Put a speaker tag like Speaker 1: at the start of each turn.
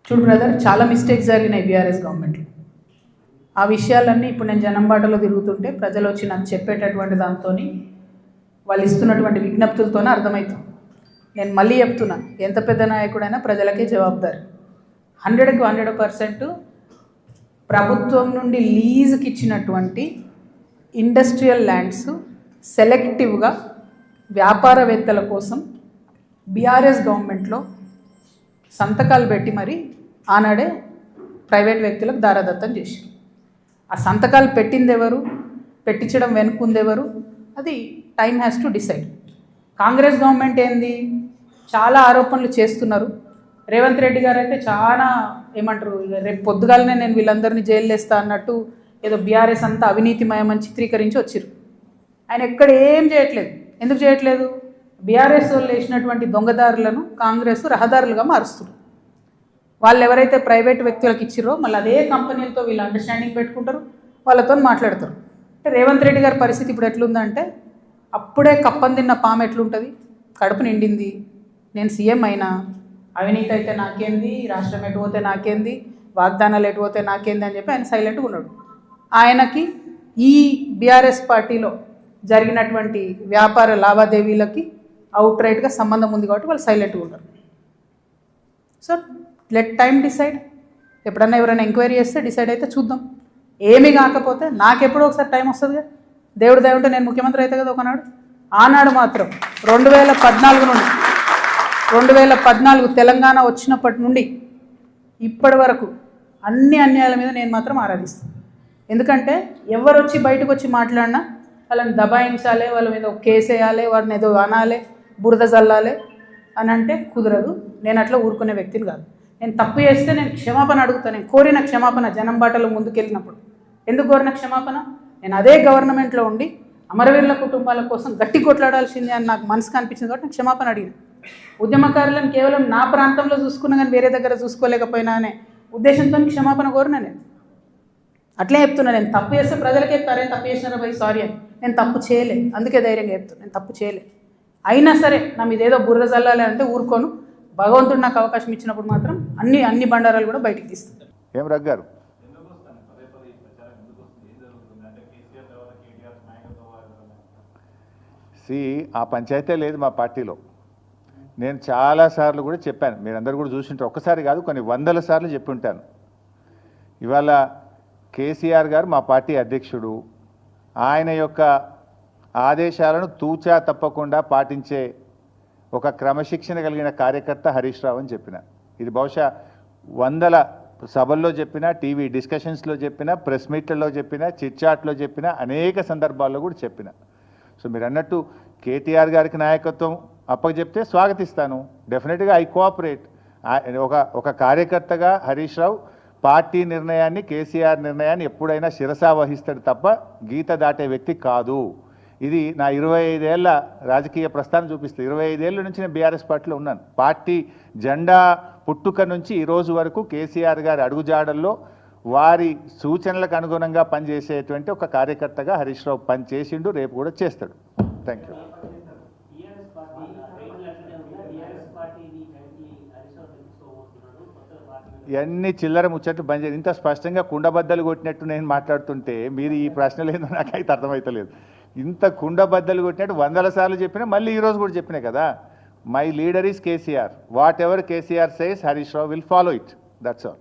Speaker 1: చూడు బ్రదర్, చాలా మిస్టేక్స్ జరిగినాయి బీఆర్ఎస్ గవర్నమెంట్లో. ఆ విషయాలన్నీ ఇప్పుడు నేను జనం బాటలో తిరుగుతుంటే ప్రజలు వచ్చి నాకు చెప్పేటటువంటి దాంతో వాళ్ళు ఇస్తున్నటువంటి విజ్ఞప్తులతోనే అర్థమవుతుంది. నేను మళ్ళీ చెప్తున్నాను, ఎంత పెద్ద నాయకుడైనా ప్రజలకే జవాబుదారు. 100కి 100% ప్రభుత్వం నుండి లీజుకి ఇచ్చినటువంటి ఇండస్ట్రియల్ ల్యాండ్స్ సెలెక్టివ్గా వ్యాపారవేత్తల కోసం బీఆర్ఎస్ గవర్నమెంట్లో సంతకాలు పెట్టి మరి ఆనాడే ప్రైవేట్ వ్యక్తులకు దారాదత్తం చేశారు. ఆ సంతకాలు పెట్టింది ఎవరు, పెట్టించడం వెనుకుందెవరు, అది time has to decide. Congress government ఏంది, చాలా ఆరోపణలు చేస్తున్నారు. రేవంత్ రెడ్డి గారు అయితే చాలా ఏమంటారు, రేపు పొద్దుగాలనే నేను వీళ్ళందరినీ జైలు వేస్తా అన్నట్టు ఏదో బీఆర్ఎస్ అంతా అవినీతిమయమని చిత్రీకరించి వచ్చారు. ఆయన ఎక్కడ ఏం చేయట్లేదు. ఎందుకు చేయట్లేదు? బీఆర్ఎస్ వాళ్ళు వేసినటువంటి దొంగదారులను కాంగ్రెస్ రహదారులుగా మారుస్తున్నారు. వాళ్ళు ఎవరైతే ప్రైవేట్ వ్యక్తులకు ఇచ్చిరో మళ్ళీ అదే కంపెనీలతో వీళ్ళు అండర్స్టాండింగ్ పెట్టుకుంటారు, వాళ్ళతో మాట్లాడతారు. అంటే రేవంత్ రెడ్డి గారి పరిస్థితి ఇప్పుడు ఎట్లుందంటే, అప్పుడే కప్పం తిన్న పాము ఎట్లుంటుంది, కడుపు నిండింది, నేను సీఎం అయినా, అవినీతి అయితే నాకేంది, రాష్ట్రం ఎటు పోతే నాకేంది, వాగ్దానాలు ఎటు పోతే నాకేంది అని చెప్పి ఆయన సైలెంట్గా ఉన్నాడు. ఆయనకి ఈ బీఆర్ఎస్ పార్టీలో జరిగినటువంటి వ్యాపార లావాదేవీలకి అవుట్ రైట్గా సంబంధం ఉంది కాబట్టి వాళ్ళు సైలెంట్గా ఉంటారు. So let time decide. ఎప్పుడన్నా ఎవరైనా ఎంక్వైరీ చేస్తే డిసైడ్ అయితే చూద్దాం. ఏమీ కాకపోతే నాకెప్పుడో ఒకసారి టైం వస్తుంది కదా, దేవుడు దయ ఉంటే నేను ముఖ్యమంత్రి అయితే కదా ఒకనాడు. ఆనాడు మాత్రం 2014 నుండి 2014 తెలంగాణ వచ్చినప్పటి నుండి ఇప్పటి వరకు అన్ని అన్యాయాల మీద నేను మాత్రం ఆరాధిస్తాను. ఎందుకంటే ఎవరు వచ్చి బయటకు వచ్చి మాట్లాడినా వాళ్ళని దబాయించాలి, వాళ్ళ మీద ఒక కేసు వేయాలి, వాడిని ఏదో అనాలి, బురద జల్లాలి అని అంటే కుదరదు. నేను అట్లా ఊరుకునే వ్యక్తిని కాదు. నేను తప్పు చేస్తే నేను క్షమాపణ అడుగుతాను. నేను కోరిన క్షమాపణ జనం బాటలో ముందుకెళ్ళినప్పుడు. ఎందుకు కోరిన క్షమాపణ? నేను అదే గవర్నమెంట్లో ఉండి అమరవీరుల కుటుంబాల కోసం గట్టి కొట్లాడాల్సిందే అని నాకు మనసుకు అనిపించింది కాబట్టి నేను క్షమాపణ అడిగిన. ఉద్యమకారులను కేవలం నా ప్రాంతంలో చూసుకున్నా కానీ వేరే దగ్గర చూసుకోలేకపోయినా అనే ఉద్దేశంతో క్షమాపణ కోరిన నేను. అట్లే చెప్తున్నా, నేను తప్పు చేస్తే ప్రజలకే చెప్తారే తప్పు చేసినారా భయ్ సారీ అని. నేను తప్పు చేయలే, అందుకే ధైర్యంగా చెప్తాను నేను తప్పు చేయలే. అయినా సరే నా మీద ఏదో బుర్ర చల్లాలి అంటే ఊరుకోను. భగవంతుడు నాకు అవకాశం ఇచ్చినప్పుడు మాత్రం అన్ని బండారాలు కూడా బయటికి తీస్తాను.
Speaker 2: ఏం రగ్గారు ఆ పంచాయతీ లేదు మా పార్టీలో. నేను చాలాసార్లు కూడా చెప్పాను, మీరందరూ కూడా చూసింటారు. ఒక్కసారి కాదు కొన్ని వందల సార్లు చెప్పి ఉంటాను. ఇవాళ కేసీఆర్ గారు మా పార్టీ అధ్యక్షుడు. ఆయన యొక్క ఆదేశాలను తూచా తప్పకుండా పాటించే ఒక క్రమశిక్షణ కలిగిన కార్యకర్త హరీష్ రావు అని చెప్పిన. ఇది బహుశా వందల సభల్లో చెప్పిన, టీవీ డిస్కషన్స్లో చెప్పిన, ప్రెస్ మీట్లలో చెప్పిన, చిట్చాట్లో చెప్పిన, అనేక సందర్భాల్లో కూడా చెప్పిన. సో మీరు అన్నట్టు కేటీఆర్ గారికి నాయకత్వం అప్పచెప్తే స్వాగతిస్తాను. డెఫినెట్గా ఐ కోఆపరేట్. ఒక కార్యకర్తగా హరీష్ రావు పార్టీ నిర్ణయాన్ని, కేసీఆర్ నిర్ణయాన్ని ఎప్పుడైనా శిరసా వహిస్తాడు తప్ప గీత దాటే వ్యక్తి కాదు. ఇది నా 25 ఏళ్ల రాజకీయ ప్రస్థానం చూపిస్తుంది. 25 ఏళ్ళ నుంచి నేను బీఆర్ఎస్ పార్టీలో ఉన్నాను. పార్టీ జెండా పుట్టుక నుంచి ఈ రోజు వరకు కేసీఆర్ గారి అడుగుజాడల్లో వారి సూచనలకు అనుగుణంగా పనిచేసేటువంటి ఒక కార్యకర్తగా హరీష్ రావు పనిచేసిండు, రేపు కూడా చేస్తాడు. Thank you. ఇవన్నీ చిల్లర ముచ్చట్లు బంద్ చేయాలి. ఇంత స్పష్టంగా కుండబద్దలు కొట్టినట్టు నేను మాట్లాడుతుంటే మీరు ఈ ప్రశ్నలు ఏందో నాకైతే అర్థమవుతలేదు. ఇంత కుండబద్దలు కొట్టినట్టు వందల సార్లు చెప్పినా మళ్ళీ ఈరోజు కూడా చెప్పినా కదా. My leader is KCR. What ever KCR says Harish Rao will follow it. That's all.